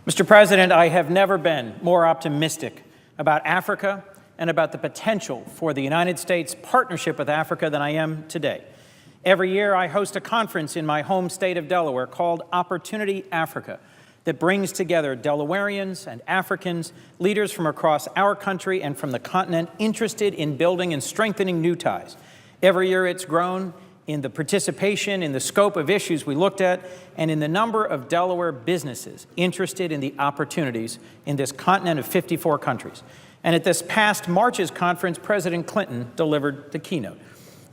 Mr. President, I have never been more optimistic about Africa and about the potential for the United States partnership with Africa than I am today. Every year, I host a conference in my home state of Delaware called Opportunity Africa that brings together Delawareans and Africans, leaders from across our country and from the continent interested in building and strengthening new ties. Every year, it's grown in the participation, in the scope of issues we looked at, and in the number of Delaware businesses interested in the opportunities in this continent of 54 countries. And at this past March's conference, President Clinton delivered the keynote.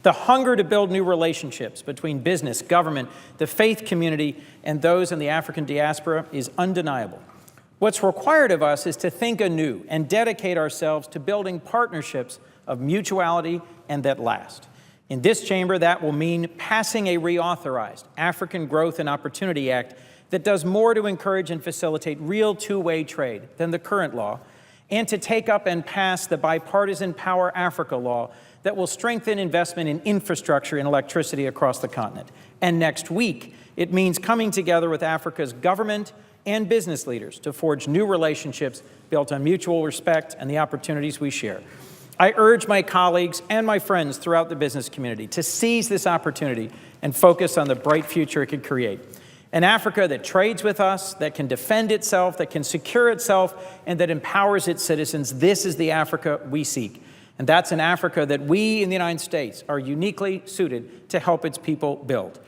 The hunger to build new relationships between business, government, the faith community, and those in the African diaspora is undeniable. What's required of us is to think anew and dedicate ourselves to building partnerships of mutuality and that last. In this chamber, that will mean passing a reauthorized African Growth and Opportunity Act that does more to encourage and facilitate real two-way trade than the current law, and to take up and pass the bipartisan Power Africa law that will strengthen investment in infrastructure and electricity across the continent. And next week, it means coming together with Africa's government and business leaders to forge new relationships built on mutual respect and the opportunities we share. I urge my colleagues and my friends throughout the business community to seize this opportunity and focus on the bright future it could create. An Africa that trades with us, that can defend itself, that can secure itself, and that empowers its citizens. This is the Africa we seek. And that's an Africa that we in the United States are uniquely suited to help its people build.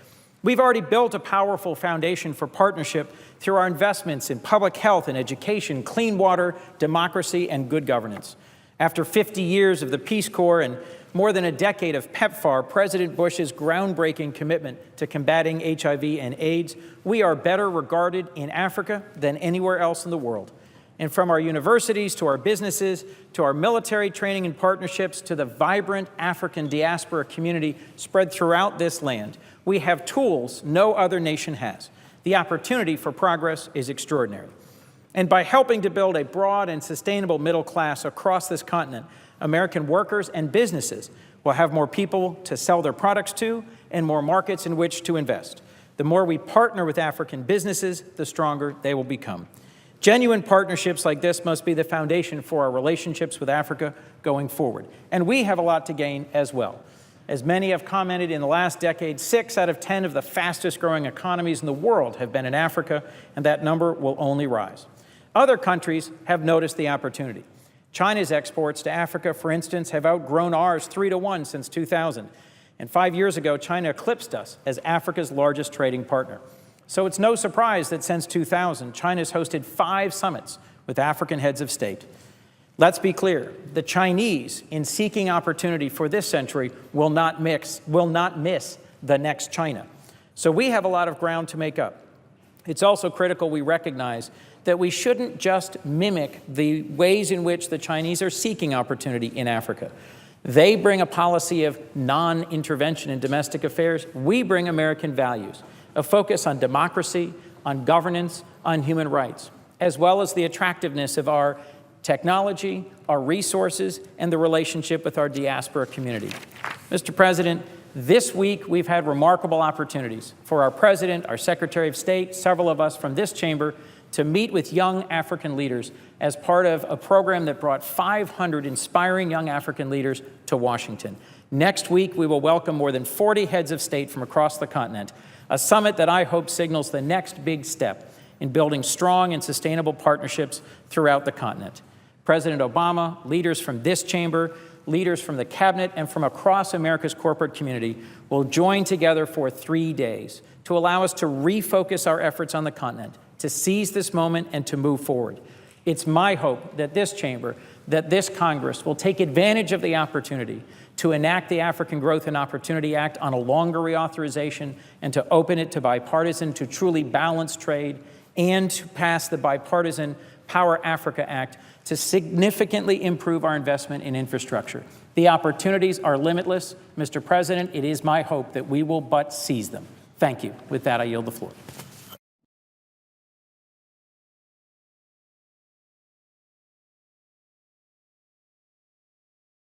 We've already built a powerful foundation for partnership through our investments in public health and education, clean water, democracy, and good governance. After 50 years of the Peace Corps and more than a decade of PEPFAR, President Bush's groundbreaking commitment to combating HIV and AIDS, we are better regarded in Africa than anywhere else in the world. And from our universities to our businesses, to our military training and partnerships, to the vibrant African diaspora community spread throughout this land, we have tools no other nation has. The opportunity for progress is extraordinary. And by helping to build a broad and sustainable middle class across this continent, American workers and businesses will have more people to sell their products to and more markets in which to invest. The more we partner with African businesses, the stronger they will become. Genuine partnerships like this must be the foundation for our relationships with Africa going forward. And we have a lot to gain as well. As many have commented in the last decade, 6 out of 10 of the fastest growing economies in the world have been in Africa, and that number will only rise. Other countries have noticed the opportunity. China's exports to Africa, for instance, have outgrown ours 3-to-1 since 2000. And 5 years ago, China eclipsed us as Africa's largest trading partner. So it's no surprise that since 2000, China's hosted 5 summits with African heads of state. Let's be clear, the Chinese, in seeking opportunity for this century, will not miss the next China. So we have a lot of ground to make up. It's also critical we recognize that we shouldn't just mimic the ways in which the Chinese are seeking opportunity in Africa. They bring a policy of non-intervention in domestic affairs. We bring American values, a focus on democracy, on governance, on human rights, as well as the attractiveness of our technology, our resources, and the relationship with our diaspora community. Mr. President, this week we've had remarkable opportunities for our President, our Secretary of State, several of us from this chamber, to meet with young African leaders as part of a program that brought 500 inspiring young African leaders to Washington. Next week, we will welcome more than 40 heads of state from across the continent, a summit that I hope signals the next big step in building strong and sustainable partnerships throughout the continent. President Obama, leaders from this chamber, leaders from the cabinet, and from across America's corporate community will join together for 3 days to allow us to refocus our efforts on the continent, to seize this moment and to move forward. It's my hope that this chamber, that this Congress will take advantage of the opportunity to enact the African Growth and Opportunity Act on a longer reauthorization and to open it to bipartisan, to truly balance trade, and to pass the bipartisan Power Africa Act to significantly improve our investment in infrastructure. The opportunities are limitless. Mr. President, it is my hope that we will but seize them. Thank you. With that, I yield the floor.